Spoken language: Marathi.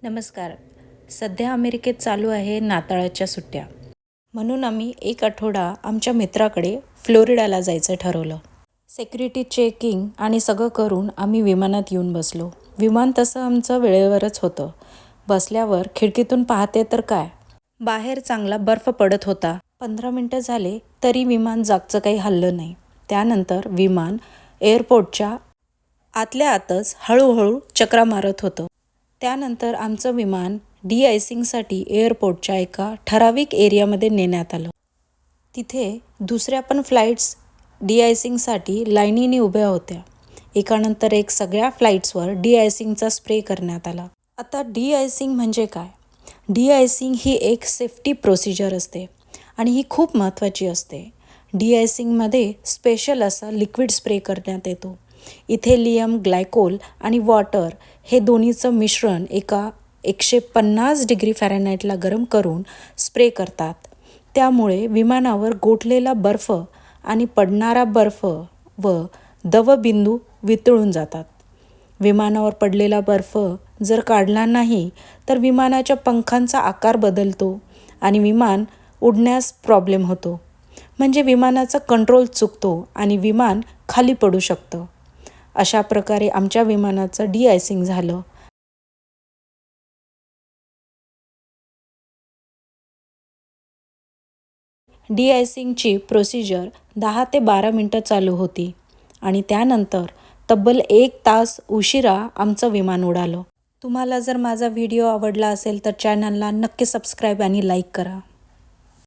नमस्कार. सध्या अमेरिकेत चालू आहे नाताळाच्या सुट्ट्या. म्हणून आम्ही एक आठवडा आमच्या मित्राकडे फ्लोरिडाला जायचं ठरवलं. सिक्युरिटी चेकिंग आणि सगळं करून आम्ही विमानात येऊन बसलो. विमान तसं आमचं वेळेवरच होतं. बसल्यावर खिडकीतून पाहते तर काय, बाहेर चांगला बर्फ पडत होता. 15 मिनटं झाले तरी विमान जागचं काही हललं नाही. त्यानंतर विमान एअरपोर्टच्या आतल्या आतच हळूहळू चक्रा मारत होतं. त्यानंतर आमचं विमान डी-आयसिंगसाठी एअरपोर्टच्या एका ठराविक एरियामध्ये नेण्यात आलं. तिथे दुसऱ्या पण फ्लाईट्स डी-आयसिंगसाठी लाईनीने उभ्या होत्या. एकानंतर एक सगळ्या फ्लाईट्सवर डी-आयसिंगचा स्प्रे करण्यात आला. आता डी-आयसिंग म्हणजे काय? डी-आयसिंग ही एक सेफ्टी प्रोसिजर असते आणि ही खूप महत्त्वाची असते. डी-आयसिंगमध्ये स्पेशल असा लिक्विड स्प्रे करण्यात येतो. इथेलियम ग्लायकोल आणि वॉटर हे दोन्हीचं मिश्रण एका 150 डिग्री फॅरेनहाईटला गरम करून स्प्रे करतात. त्यामुळे विमानावर गोठलेला बर्फ आणि पडणारा बर्फ व दवबिंदू वितळून जातात. विमानावर पडलेला बर्फ जर काढला नाही तर विमानाच्या पंखांचा आकार बदलतो आणि विमान उडण्यास प्रॉब्लेम होतो. म्हणजे विमानाचा कंट्रोल चुकतो आणि विमान खाली पडू शकतं. अशा प्रकारे आमच्या विमानाचं डी-आयसिंग झालं. डी-आयसिंगची प्रोसिजर 10 ते 12 मिनटं चालू होती आणि त्यानंतर तब्बल 1 तास उशिरा आमचं विमान उडालं. तुम्हाला जर माझा व्हिडिओ आवडला असेल तर चॅनलला नक्की सबस्क्राईब आणि लाईक करा.